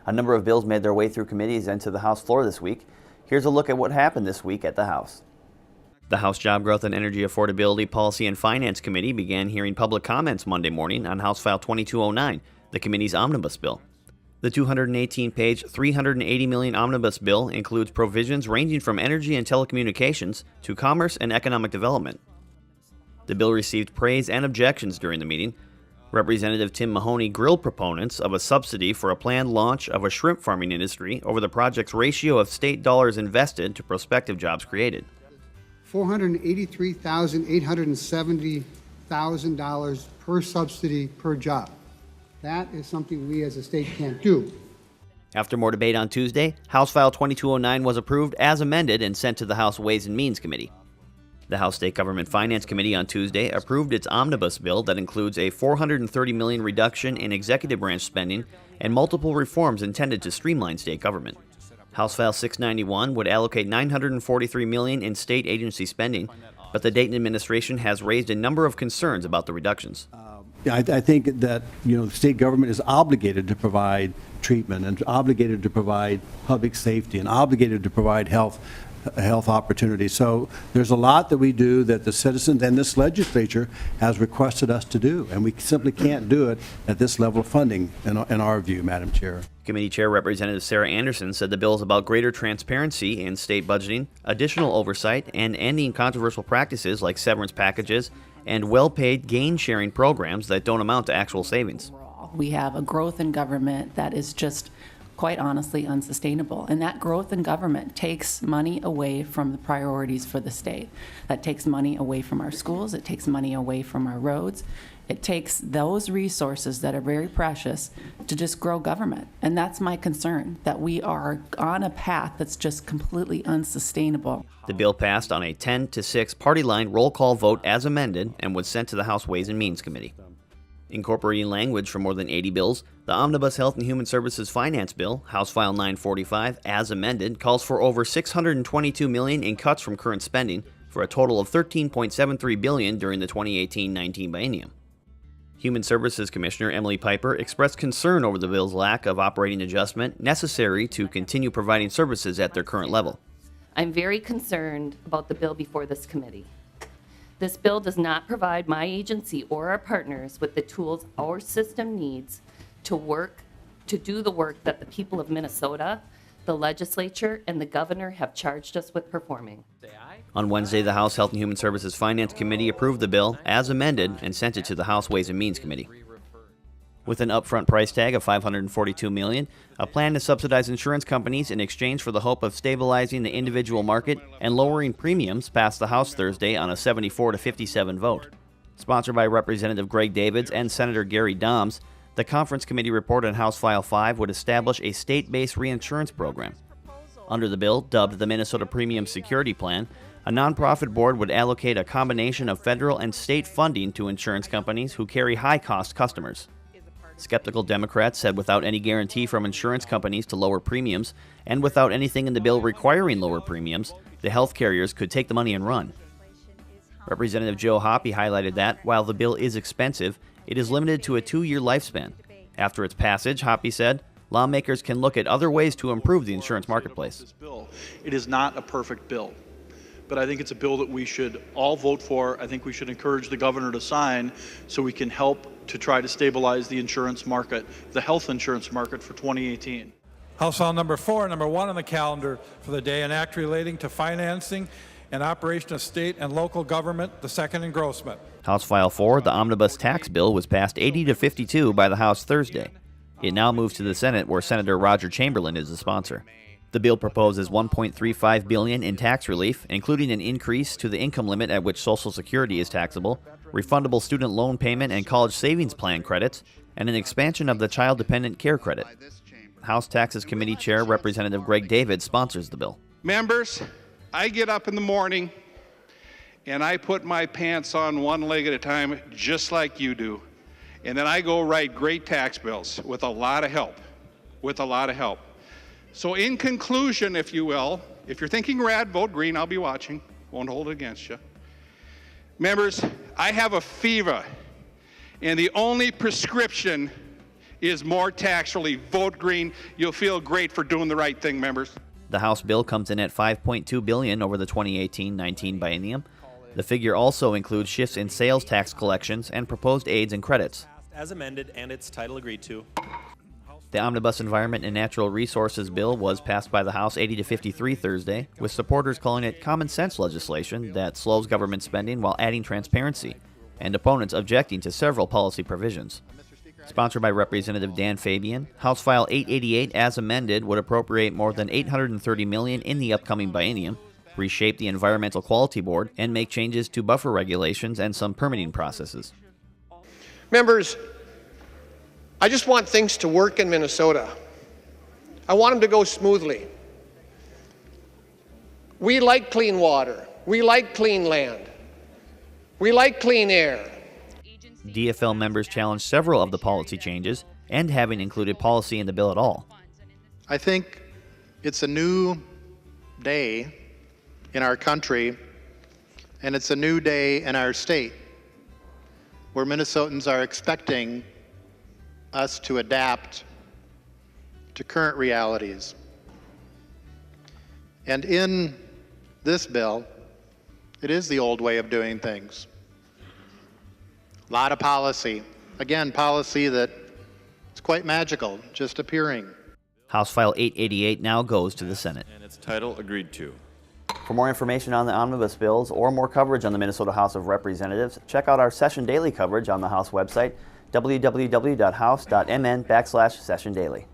A number of bills made their way through committees and to the House floor this week. Here's a look at what happened this week at the House. The House Job Growth and Energy Affordability Policy and Finance Committee began hearing public comments Monday morning on House File 2209, the committee's omnibus bill. The 218-page, $380 million omnibus bill includes provisions ranging from energy and telecommunications to commerce and economic development. The bill received praise and objections during the meeting. Representative Tim Mahoney grilled proponents of a subsidy for a planned launch of a shrimp farming industry over the project's ratio of state dollars invested to prospective jobs created. $483,870,000 per subsidy per job. That is something we as a state can't do. After more debate on Tuesday, House File 2209 was approved as amended and sent to the House Ways and Means Committee. The House State Government Finance Committee on Tuesday approved its omnibus bill that includes a $430 million reduction in executive branch spending and multiple reforms intended to streamline state government. House File 691 would allocate $943 million in state agency spending, but the Dayton administration has raised a number of concerns about the reductions. I think that the state government is obligated to provide treatment and obligated to provide public safety and obligated to provide health opportunities. So there's a lot that we do that the citizens and this legislature has requested us to do, and we simply can't do it at this level of funding, in our view, Madam Chair. Committee Chair Representative Sarah Anderson said the bill is about greater transparency in state budgeting, additional oversight, and ending controversial practices like severance packages and well-paid gain-sharing programs that don't amount to actual savings. We have a growth in government that is just quite honestly unsustainable. And that growth in government takes money away from the priorities for the state. That takes money away from our schools. It takes money away from our roads. It takes those resources that are very precious to just grow government. And that's my concern, that we are on a path that's just completely unsustainable. The bill passed on a 10-6 party line roll call vote as amended and was sent to the House Ways and Means Committee. Incorporating language from more than 80 bills, the Omnibus Health and Human Services Finance Bill, House File 945, as amended, calls for over $622 million in cuts from current spending for a total of $13.73 billion during the 2018-19 biennium. Human Services Commissioner Emily Piper expressed concern over the bill's lack of operating adjustment necessary to continue providing services at their current level. I'm very concerned about the bill before this committee. This bill does not provide my agency or our partners with the tools our system needs to do the work that the people of Minnesota, the legislature, and the governor have charged us with performing. On Wednesday, the House Health and Human Services Finance Committee approved the bill as amended and sent it to the House Ways and Means Committee. With an upfront price tag of $542 million, a plan to subsidize insurance companies in exchange for the hope of stabilizing the individual market and lowering premiums passed the House Thursday on a 74-57 vote. Sponsored by Representative Greg Davids and Senator Gary Doms, the Conference Committee report on House File 5 would establish a state-based reinsurance program. Under the bill, dubbed the Minnesota Premium Security Plan, a nonprofit board would allocate a combination of federal and state funding to insurance companies who carry high-cost customers. Skeptical Democrats said without any guarantee from insurance companies to lower premiums, and without anything in the bill requiring lower premiums, the health carriers could take the money and run. Representative Joe Hoppe highlighted that, while the bill is expensive, it is limited to a 2-year lifespan. After its passage, Hoppe said, lawmakers can look at other ways to improve the insurance marketplace. It is not a perfect bill, but I think it's a bill that we should all vote for. I think we should encourage the governor to sign so we can help to try to stabilize the insurance market, the health insurance market for 2018. House File number 4, number 1 on the calendar for the day, an act relating to financing and operation of state and local government, the second engrossment. House File 4, the omnibus tax bill, was passed 80-52 by the House Thursday. It now moves to the Senate, where Senator Roger Chamberlain is the sponsor. The bill proposes $1.35 billion in tax relief, including an increase to the income limit at which Social Security is taxable, refundable student loan payment and college savings plan credits, and an expansion of the child-dependent care credit. House Taxes Committee Chair Representative Greg Davids sponsors the bill. Members, I get up in the morning and I put my pants on one leg at a time, just like you do. And then I go write great tax bills with a lot of help, So in conclusion, if you will, if you're thinking red, vote green, I'll be watching, won't hold it against you. Members, I have a fever, and the only prescription is more tax relief. Vote green. You'll feel great for doing the right thing, members. The House bill comes in at $5.2 billion over the 2018-19 biennium. The figure also includes shifts in sales tax collections and proposed aids and credits. As amended and its title agreed to. The Omnibus Environment and Natural Resources Bill was passed by the House 80-53 Thursday, with supporters calling it common sense legislation that slows government spending while adding transparency, and opponents objecting to several policy provisions. Sponsored by Representative Dan Fabian, House File 888 as amended would appropriate more than $830 million in the upcoming biennium, reshape the Environmental Quality Board, and make changes to buffer regulations and some permitting processes. Members, I just want things to work in Minnesota. I want them to go smoothly. We like clean water. We like clean land. We like clean air. DFL members challenged several of the policy changes and having included policy in the bill at all. I think it's a new day in our country, and it's a new day in our state, where Minnesotans are expecting us to adapt to current realities. And in this bill, it is the old way of doing things. A lot of policy. Again, policy that is quite magical, just appearing. House File 888 now goes to the Senate. And its title agreed to. For more information on the omnibus bills or more coverage on the Minnesota House of Representatives, check out our Session Daily coverage on the House website, www.house.mn/Session Daily.